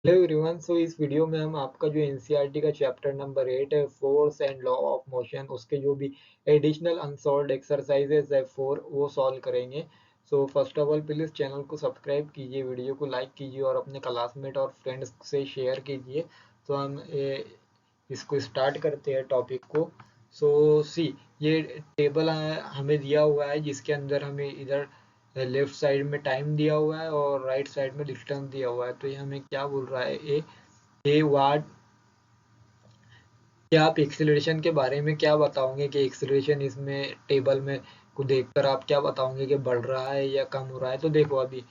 Hello everyone. सो इस video में हम आपका जो एनसीईआरटी का चैप्टर नंबर 8 है, force and law of motion, उसके जो भी एडिशनल अनसॉल्व्ड एक्सरसाइजेज है 4, वो सॉल्व करेंगे। So first of all please channel को सब्सक्राइब कीजिए, वीडियो को लाइक कीजिए और अपने क्लासमेट और फ्रेंड्स से शेयर कीजिए। तो हम इसको स्टार्ट करते हैं टॉपिक को। सो सी, ये टेबल हमें दिया हुआ है जिसके अंदर हमें इधर लेफ्ट साइड में टाइम दिया हुआ है और राइट साइड में डिस्टेंस दिया हुआ है। तो ये हमें क्या बोल रहा है, ए वाट, क्या आप एक्सेलरेशन के बारे में क्या बताओगे कि एक्सेलरेशन इसमें टेबल में को देखकर आप क्या बताओगे कि बढ़ रहा है या कम हो रहा है। तो देखो अभी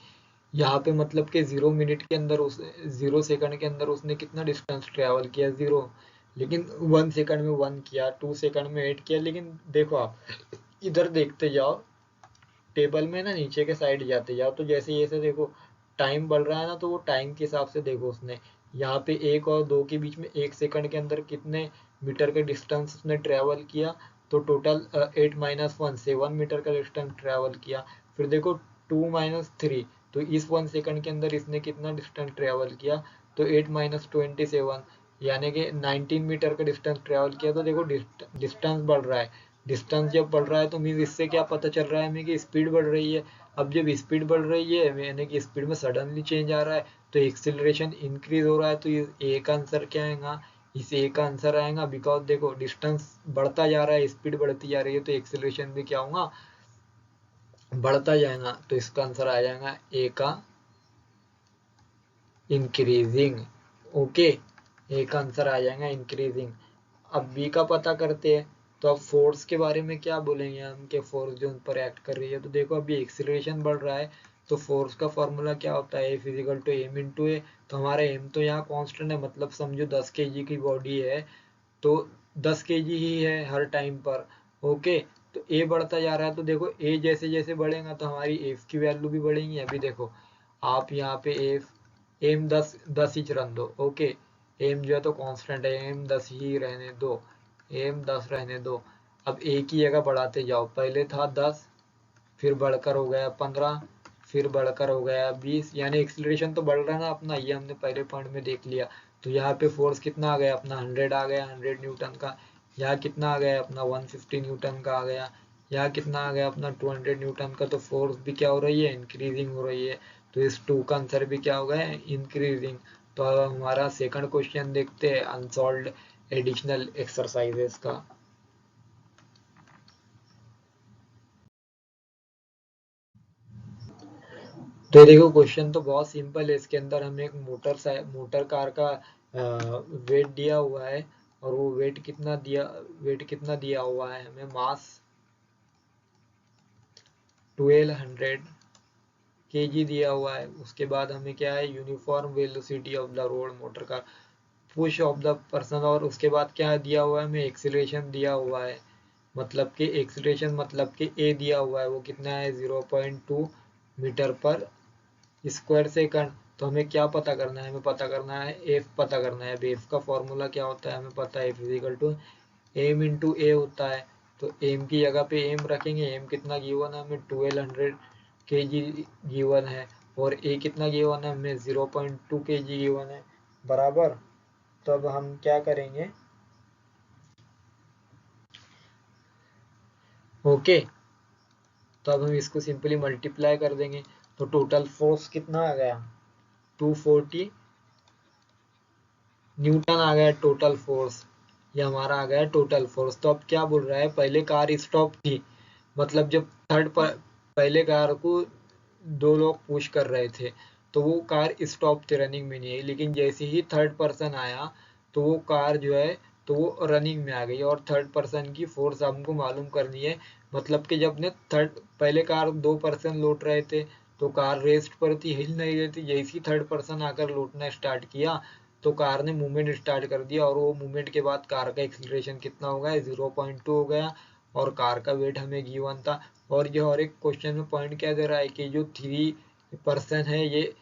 यहाँ पे मतलब कि 0 मिनट के अंदर, उस 0 सेकंड के अंदर उसने कितना डिस्टेंस ट्रेवल किया, 0। लेकिन 1 सेकंड में 1 किया, 2 सेकंड में 8 किया। लेकिन देखो आप इधर देखते जाओ, टेबल में ना नीचे के साइड जाते जाओ, तो जैसे जैसे देखो टाइम बढ़ रहा है ना, तो वो टाइम के हिसाब से देखो उसने यहाँ पे 1 और 2 के बीच में 1 सेकंड के अंदर कितने मीटर के डिस्टेंस उसने ट्रेवल किया। तो टोटल 8 - 1 7 मीटर का डिस्टेंस ट्रेवल किया। फिर देखो 2 - 3, तो इस 1 सेकंड के अंदर इसने कितना डिस्टेंस ट्रेवल किया। तो 8 - 27 यानी कि 19 मीटर का डिस्टेंस ट्रेवल किया। तो देखो डिस्टेंस बढ़ रहा है। डिस्टेंस जब बढ़ रहा है तो मीन इससे क्या पता चल रहा है हमें कि स्पीड बढ़ रही है। अब जब स्पीड बढ़ रही है यानी कि स्पीड में सडनली चेंज आ रहा है, तो एक्सिलरेशन इंक्रीज हो रहा है। तो ये ए का आंसर क्या आएगा, इस ए का आंसर आएगा। बिकॉज देखो डिस्टेंस बढ़ता जा रहा है, स्पीड बढ़ती जा रही है, तो एक्सिलरेशन भी क्या होगा, बढ़ता जाएगा। तो इसका आंसर आ जाएगा ए का इंक्रीजिंग। ओके, ए का आंसर आ जाएगा इंक्रीजिंग। अब बी का पता करते हैं। तो अब फोर्स के बारे में क्या बोलेंगे हम कि फोर्स जो उन पर एक्ट कर रही है। तो देखो अभी एक्सीलरेशन बढ़ रहा है, तो फोर्स का फॉर्मूला क्या होता है, F = m × a। तो हमारा m तो यहाँ कांस्टेंट है, मतलब समझो 10 kg की बॉडी है, तो 10 kg ही है हर टाइम पर। ओके, तो a बढ़ता जा रहा है, तो देखो a जैसे जैसे बढ़ेगा तो हमारी f की वैल्यू भी बढ़ेगी। अभी देखो आप यहाँ पे एम 10 ही रन दो। ओके, एम जो है तो कांस्टेंट है, एम 10 ही रहने दो, एम 10 रहने दो। अब एक ही जगह बढ़ाते जाओ, पहले था 10, फिर बढ़कर हो गया 15, फिर बढ़कर हो गया 20। यानी एक्सीलरेशन तो बढ़ रहा है ना अपना, ये हमने पहले पॉइंट में देख लिया। तो यहाँ पे फोर्स कितना आ गया अपना, 100 आ गया, 100 न्यूटन का। यहाँ कितना आ गया अपना, 150 न्यूटन का आ गया। यहाँ कितना आ गया अपना, 200 न्यूटन का। तो फोर्स भी क्या हो रही है, इंक्रीजिंग हो रही है। तो इस 2 का आंसर भी क्या होगा, इंक्रीजिंग। तो अब हमारा सेकंड क्वेश्चन देखते हैं अनसॉल्व्ड एडिशनल एक्सरसाइजेस का। तो देखो क्वेश्चन तो बहुत सिंपल है। इसके अंदर हमें एक मोटर कार का वेट दिया हुआ है, और वो वेट कितना दिया हुआ है हमें, मास 1200 kg दिया हुआ है। उसके बाद हमें क्या है, uniform velocity of the road motor car, push of the person. और उसके बाद क्या दिया हुआ है हमें, एक्सीलरेशन दिया हुआ है। मतलब कि एक्सीलरेशन मतलब कि ए दिया हुआ है, वो कितना है, 0.2 मीटर पर स्क्वायर सेकंड। तो हमें क्या पता करना है, हमें पता करना है एफ पता करना है। अब एफ का फॉर्मूला क्या होता है हमें पता है, F physical to M into A होता है। तो एम की जगह पे एम रखेंगे, एम कितना गिवन है हमें, 1200 के जी गिवन है। और ए कितना गिवन है हमें, 0.2 के जी गिवन है, बराबर। तो अब हम क्या करेंगे, ओके, तो अब हम इसको सिंपली मल्टीप्लाई कर देंगे। तो टोटल फोर्स कितना आ गया, 240 न्यूटन आ गया टोटल फोर्स। ये हमारा आ गया टोटल फोर्स। तो अब क्या बोल रहा है, पहले कार स्टॉप थी, मतलब जब पहले कार को 2 लोग पुश कर रहे थे, तो वो कार स्टॉप थी, रनिंग में नहीं है। लेकिन जैसे ही थर्ड पर्सन आया, तो वो कार जो है तो वो रनिंग में आ गई। और थर्ड पर्सन की फोर्स हमको मालूम करनी है। मतलब कि जब ने थर्ड पहले कार 2 पर्सन लौट रहे थे, तो कार रेस्ट पर थी, हिल नहीं रही थी। जैसे ही थर्ड पर्सन आकर लौटना स्टार्ट किया, तो कार ने मूवमेंट स्टार्ट कर दिया। और वो मूवमेंट के बाद कार का एक्सीलरेशन कितना हो गया, 0.2 हो गया। और कार का वेट हमें गिवन था। और ये और एक क्वेश्चन में पॉइंट क्या दे रहा है कि जो 3 पर्सन है, ये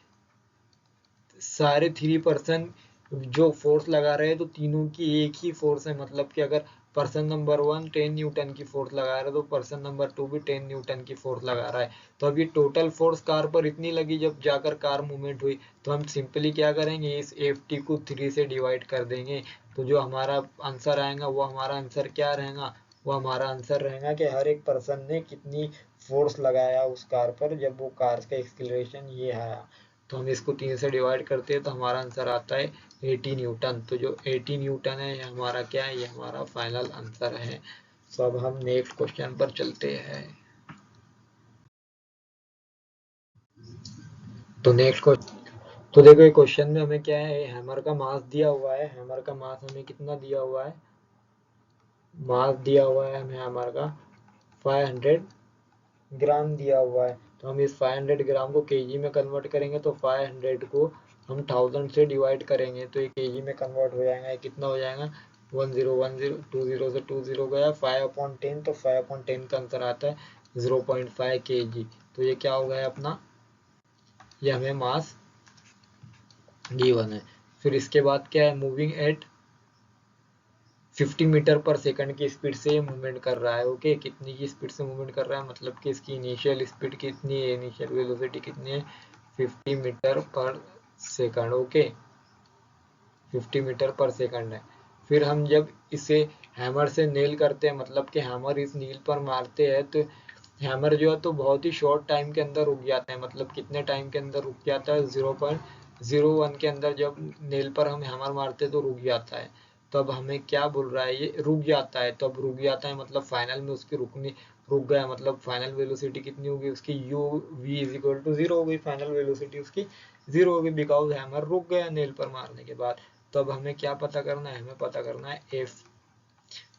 सारे 3 पर्सन जो फोर्स लगा रहे हैं, तो तीनों की एक ही फोर्स है। मतलब कि अगर पर्सन नंबर 1 10 न्यूटन की फोर्स लगा रहा है तो पर्सन नंबर 2 भी 10 न्यूटन की फोर्स लगा रहा है। तो अब ये टोटल फोर्स कार पर इतनी लगी जब जाकर कार मूवमेंट हुई। तो हम सिंपली क्या करेंगे, इस Ft को 3 से डिवाइड कर देंगे। तो जो हमारा आंसर आएगा वो हमारा आंसर क्या रहेगा, वो हमारा आंसर रहेगा कि हर एक पर्सन ने कितनी फोर्स लगाया उस कार पर जब वो कार का एक्सीलरेशन ये आया। तो हम इसको 3 से डिवाइड करते हैं तो हमारा आंसर आता है 80 न्यूटन। तो जो 80 न्यूटन है ये हमारा क्या है, ये हमारा फाइनल आंसर है। तो अब हम नेक्स्ट क्वेश्चन पर चलते हैं। तो नेक्स्ट क्वेश्चन, तो देखो ये क्वेश्चन में हमें क्या है, हैमर का मास दिया हुआ है। हैमर का मास हमें कितना दिया हुआ है, मास दिया हुआ है हमें हैमर का 500 ग्राम दिया हुआ है। तो हम इस 500 ग्राम को केजी में कन्वर्ट करेंगे तो 500 को हम 1000 से डिवाइड करेंगे तो ये केजी में कन्वर्ट हो जाएगा। ये कितना हो जाएगा 1010, 20 से 20 गया 5/10, तो 5/10 का आंसर आता है 0.5 केजी। तो ये क्या हो गया अपना, ये हमें मास गिवन है। फिर इसके बाद क्या है, मूविंग एट 50 मीटर पर सेकंड की स्पीड से ये मूवमेंट कर रहा है। ओके, कितनी की स्पीड से मूवमेंट कर रहा है, मतलब कि इसकी इनिशियल स्पीड कितनी है, इनिशियल वेलोसिटी कितनी है, 50 मीटर पर सेकंड। ओके, 50 मीटर पर सेकंड है। फिर हम जब इसे हैमर से नेल करते हैं, मतलब कि हैमर इस नील पर मारते हैं, तो हैमर जो है तो बहुत ही शॉर्ट टाइम के अंदर रुक जाता है। मतलब कितने टाइम के अंदर रुक जाता है, 0.01 के अंदर जब नेल पर हम हैमर मारते हैं तो रुक जाता है। तो अब हमें क्या बोल रहा है, ये रुक जाता है। तो अब रुक जाता है मतलब फाइनल में उसकी रुक गया, मतलब फाइनल वेलोसिटी कितनी होगी उसकी, u v is equal to 0 हो गई। फाइनल वेलोसिटी उसकी 0 होगी बिकॉज हैमर रुक गया नेल पर मारने के बाद। तो अब हमें क्या पता करना है, हमें पता करना है एफ।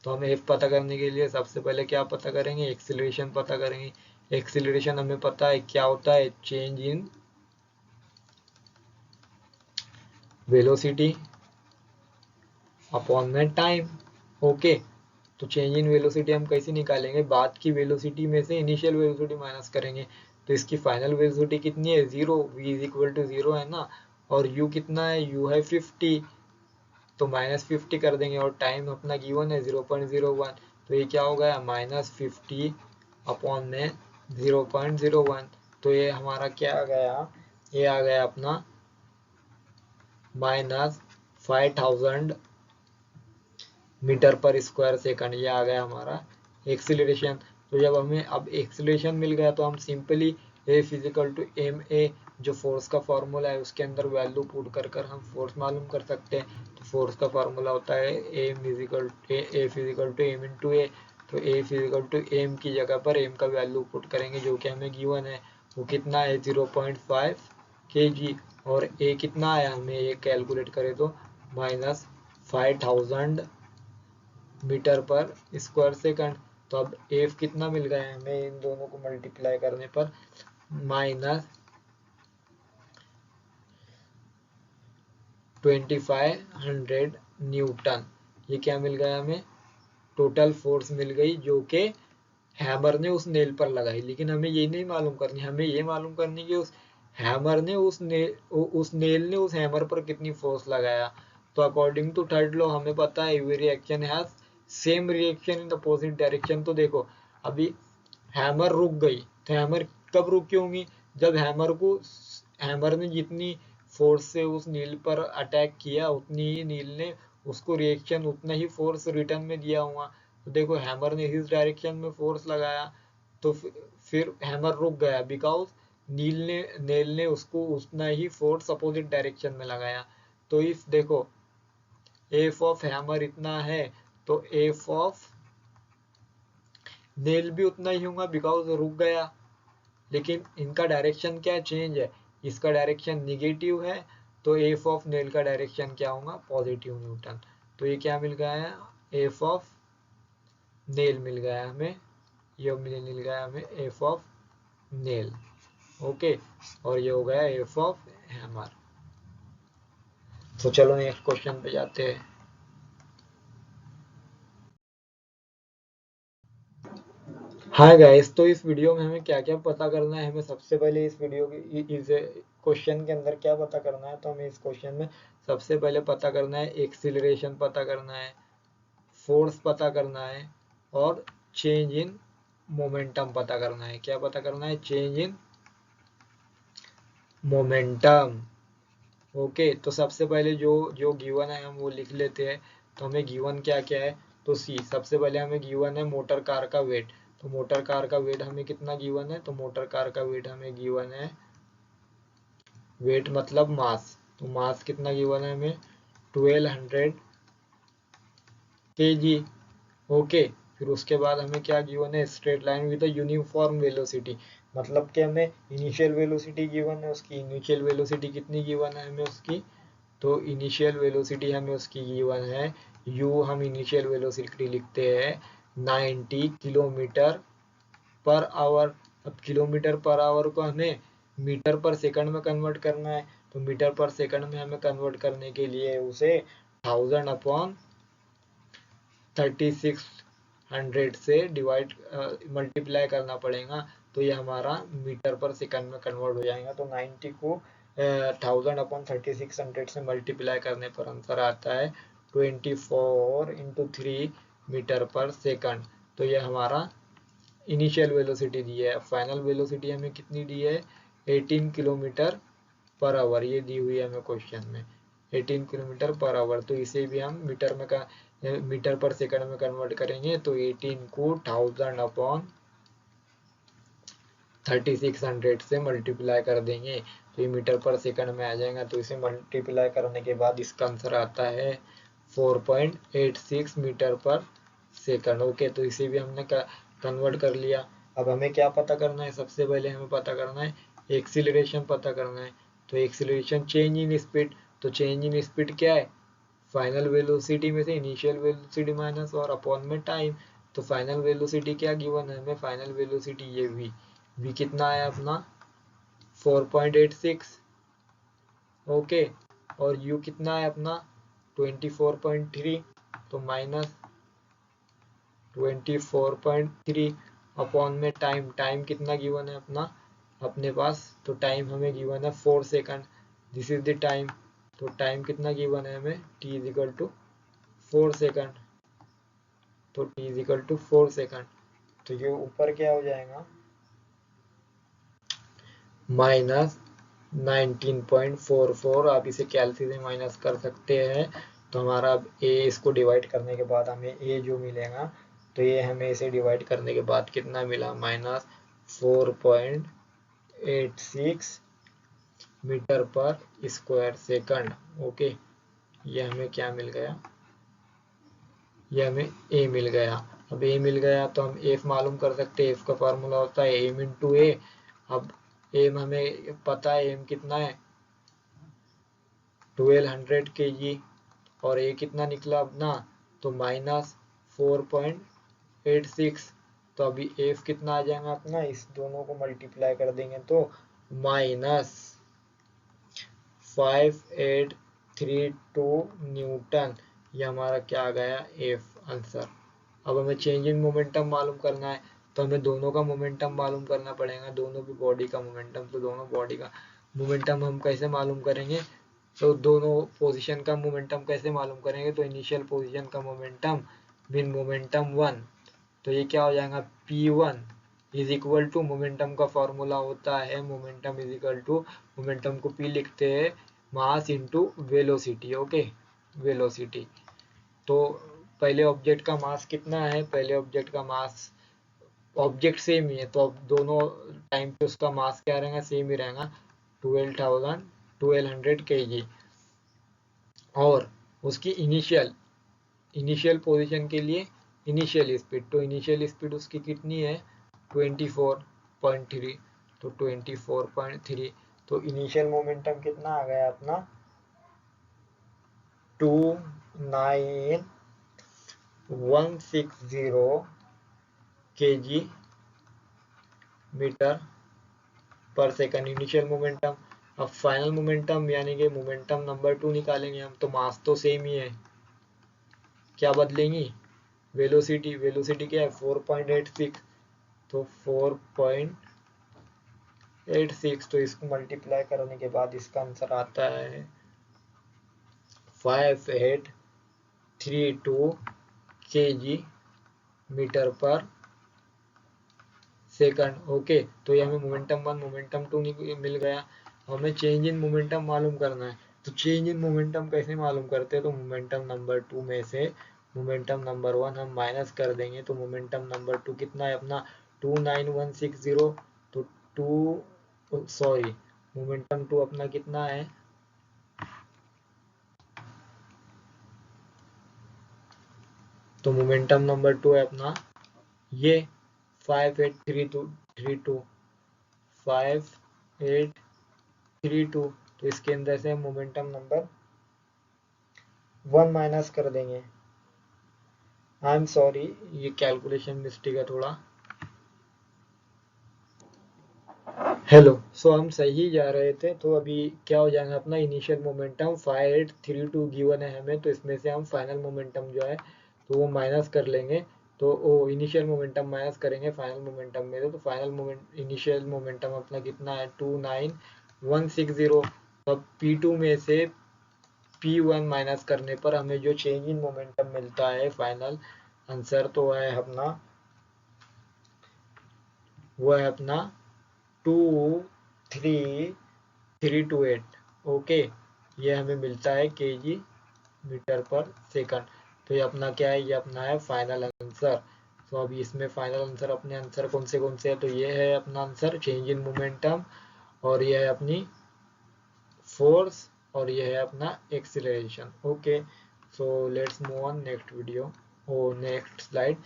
तो हम एफ पता करने के लिए सबसे पहले क्या पता करेंगे, एक्सीलरेशन पता करेंगे। एक्सीलरेशन हमें पता है क्या होता है, चेंज इन वेलोसिटी अपॉन में टाइम। ओके, तो चेंज इन वेलोसिटी हम कैसे निकालेंगे, बाद की वेलोसिटी में से इनिशियल वेलोसिटी माइनस करेंगे। तो इसकी फाइनल वेलोसिटी कितनी है, 0, v इज इक्वल टू 0 है ना, और u कितना है, u है 50, तो -50 कर देंगे और टाइम अपना गिवन है 0.01। तो ये क्या हो गया, -50 अपॉन में 0.01। तो ये हमारा क्या आ गया, ये आ गया अपना -5000 मीटर पर स्क्वायर सेकंड। ये आ गया हमारा एक्सीलरेशन। तो जब हमें अब एक्सीलरेशन मिल गया तो हम simply a physical to m a, जो फोर्स का फॉर्मूला है उसके अंदर वैल्यू पुट कर हम फोर्स मालूम कर सकते हैं। तो फोर्स का फॉर्मूला होता है M physical to M into A. तो ए फिजिकल टू एम की जगह पर एम का वैल्यू पुट करेंगे जो कि हमें गिवन है, वो कितना है 0.5 kg। और ए कितना आया हमें, ये कैलकुलेट करें तो -5000 मीटर पर स्क्वायर सेकंड। तो अब एफ कितना मिल गया है हमें, इन दोनों को मल्टीप्लाई करने पर -2500 न्यूटन। ये क्या मिल गया हमें, टोटल फोर्स मिल गई जो कि हैमर ने उस नेल पर लगाई। लेकिन हमें ये नहीं मालूम करनी, हमें ये मालूम करनी कि उस हैमर ने उस नेल ने उस हैमर पर कितनी फोर्स लगाया। तो अकॉर्डिंग टू थर्ड लॉ हमें पता है every reaction has same reaction in the opposite direction. तो देखो अभी हैमर रुक गई, तो हैमर कब रुकी होंगी, जब हैमर ने जितनी फोर्स से उस नील पर अटैक किया उतनी ही नील ने उसको रिएक्शन उतना ही फोर्स रिटर्न में दिया हुआ। तो देखो हैमर ने इस डायरेक्शन में फोर्स लगाया तो फिर हैमर रुक गया बिकॉज नेल ने उसको उतना ही फोर्स अपोजिट डायरेक्शन में लगाया। तो इफ देखो एफ ऑफ हैमर इतना है तो एफ ऑफ नेल भी उतना ही होगा बिकॉज रुक गया। लेकिन इनका डायरेक्शन क्या चेंज है, इसका डायरेक्शन निगेटिव है तो एफ ऑफ नेल का डायरेक्शन क्या होगा, पॉजिटिव न्यूटन। तो ये क्या मिल गया है, एफ ऑफ नेल मिल गया हमें, ये मिल गया हमें एफ ऑफ नेल। ओके, और ये हो गया एफ ऑफ हैमर। तो चलो नेक्स्ट क्वेश्चन पे जाते हैं। हाय गाइस, तो इस वीडियो में हमें क्या क्या पता करना है, हमें सबसे पहले इस वीडियो की इस क्वेश्चन के अंदर क्या पता करना है, तो हमें इस क्वेश्चन में सबसे पहले पता करना है एक्सीलरेशन पता करना है। फोर्स पता करना है और चेंज इन मोमेंटम पता करना है। क्या पता करना है? Change in momentum. ओके, तो सबसे पहले जो जो गिवन है हम वो लिख लेते हैं। तो हमें गिवन क्या क्या है? तो सी, सबसे पहले हमें गिवन है मोटर कार का वेट। तो मोटर कार का वेट हमें कितना गिवन है? तो मोटर कार का वेट हमें गिवन है, वेट मतलब मास, तो मास कितना गिवन है हमें? 1200 kg। ओके, फिर उसके बाद हमें क्या गिवन है? Straight line with uniform velocity. मतलब कि हमें इनिशियल वेलोसिटी गिवन है उसकी। इनिशियल वेलोसिटी कितनी गिवन है हमें उसकी? तो इनिशियल वेलोसिटी हमें उसकी गिवन है, यू हम इनिशियल वेलोसिटी लिखते हैं 90 किलोमीटर पर आवर। अब किलोमीटर पर आवर को हमें मीटर पर सेकंड में कन्वर्ट करना है। तो मीटर पर सेकंड में हमें कन्वर्ट करने के लिए उसे 1000/3600 से डिवाइड मल्टीप्लाई करना पड़ेगा। तो ये हमारा मीटर पर सेकंड में कन्वर्ट हो जाएगा। तो 90 को 1000/3600 से मल्टीप्लाई करने पर आंसर आता है 24 × 3 मीटर पर सेकंड। तो ये हमारा इनिशियल वेलोसिटी दी है। फाइनल वेलोसिटी हमें कितनी दी है? 18 किलोमीटर पर आवर, ये दी हुई है हमें क्वेश्चन में, 18 किलोमीटर पर आवर। तो इसे भी हम मीटर पर सेकंड में कन्वर्ट करेंगे। तो 18 को 1000/3600 से मल्टीप्लाई कर देंगे तो ये मीटर पर सेकंड में आ जाएगा। तो इसे मल्टीप्लाई करने के बाद इसका आंसर आता है 4.86 मीटर पर सेकंड। ओके, तो इसे भी हमने कन्वर्ट कर लिया। अब हमें क्या पता करना है? सबसे पहले हमें पता करना है एक्सीलरेशन पता करना है। तो एक्सीलरेशन चेंज इन स्पीड। तो चेंज इन स्पीड क्या है? फाइनल वेलोसिटी में से इनिशियल वेलोसिटी माइनस और अपॉन में टाइम। तो फाइनल वेलोसिटी क्या गिवन है हमें? फाइनल वेलोसिटी ये v कितना है अपना? 4.86। ओके, और u कितना है अपना? 24.3। तो माइनस 24.3 अपॉन में टाइम। टाइम कितना गिवन है अपना अपने पास? तो टाइम हमें गिवन है 4 second. This is the time. तो टाइम कितना गिवन है हमें? t is equal to 4 second. तो t is equal to 4 second. तो ये ऊपर क्या हो जाएगा? माइनस 19.44। आप इसे कैलसी से माइनस कर सकते हैं। तो हमारा अब a, इसको डिवाइड करने के बाद हमें a जो मिलेगा, तो ये हमें इसे डिवाइड करने के बाद कितना मिला? माइनस 4.86 मीटर पर स्क्वायर सेकंड। ओके, ये हमें क्या मिल गया? ये हमें a मिल गया। अब a मिल गया तो हम f मालूम कर सकते हैं। f का फार्मूला होता है m इंटू a। अब एम हमें पता है, एम कितना है? 1200 kg। और ए कितना निकला अपना? तो माइनस 4.86। तो अभी एफ कितना आ जाएगा अपना? इस दोनों को मल्टीप्लाई कर देंगे तो माइनस 5832 न्यूटन। ये हमारा क्या आ गया? F answer. अब हमें चेंज इन मोमेंटम मालूम करना है। तो हमें दोनों का मोमेंटम मालूम करना पड़ेगा, दोनों की बॉडी का मोमेंटम। तो दोनों बॉडी का मोमेंटम हम कैसे मालूम करेंगे? तो दोनों पोजीशन का मोमेंटम कैसे मालूम करेंगे? तो इनिशियल पोजीशन का मोमेंटम बिन मोमेंटम 1। तो ये क्या हो जाएगा? P1 is equal to, momentum का फॉर्मूला होता है momentum is equal to, momentum को P लिखते हैं, mass into velocity. Okay, velocity. तो पहले ऑब्जेक्ट का मास कितना है? पहले ऑब्जेक्ट का मास, ऑब्जेक्ट सेम ही है तो अब दोनों टाइम पे उसका मास क्या रहेगा? सेम ही रहेगा, 1200 kg। और उसकी इनिशियल पोजीशन के लिए इनिशियल स्पीड, तो इनिशियल स्पीड उसकी कितनी है? 24.3। तो 24.3। तो इनिशियल मोमेंटम कितना आ गया अपना? 29160 kg मीटर पर सेकंड इनिशियल मोमेंटम। अब फाइनल मोमेंटम यानी कि मोमेंटम नंबर 2 निकालेंगे हम। तो मास तो सेम ही है, क्या बदलेंगी? वेलोसिटी। वेलोसिटी क्या है? 4.86। तो 4.86, तो इसको मल्टीप्लाई करने के बाद इसका आंसर आता है 5832 kg मीटर पर सेकंड। ओके, तो ये हमें मोमेंटम 1 मोमेंटम 2 मिल गया। हमें चेंज इन मोमेंटम मालूम करना है, तो चेंज इन मोमेंटम कैसे मालूम करते हैं, तो मोमेंटम नंबर 2 में से मोमेंटम नंबर 1 हम माइनस कर देंगे, तो मोमेंटम नंबर 2 कितना है अपना 29160। तो मोमेंटम 2 अपना कितना है, तो मोमेंटम नंबर 2 है अपना ये 5832 5832। तो इसके अंदर से मोमेंटम नंबर 1 माइनस कर देंगे। आई एम सॉरी, ये कैलकुलेशन मिस्टेक है थोड़ा। हेलो, सो हम सही जा रहे थे, तो अभी क्या हो जाएगा अपना इनिशियल मोमेंटम 5832 गिवन है हमें, तो इसमें से हम फाइनल मोमेंटम जो है तो वो माइनस कर लेंगे। तो वो इनिशियल मोमेंटम माइनस करेंगे फाइनल मोमेंटम में से, तो फाइनल मोमेंट इनिशियल मोमेंटम अपना कितना है 29160। अब P2 में से P1 माइनस करने पर हमें जो चेंज इन मोमेंटम मिलता है फाइनल आंसर, तो है अपना वो है अपना 23328। ओके, ये हमें मिलता है केजी मीटर पर सेकंड। तो ये अपना क्या है, ये अपना है फाइनल आंसर। तो अभी इसमें फाइनल आंसर अपने आंसर कौन से है, तो ये है अपना आंसर चेंज इन मोमेंटम, और ये है अपनी फोर्स, और ये है अपना acceleration. Okay, so let's move on next video or next slide.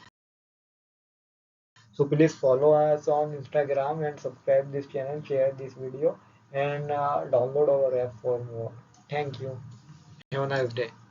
So please follow us on Instagram and subscribe this channel, share this video, and download our app for more. Thank you. Have a nice day.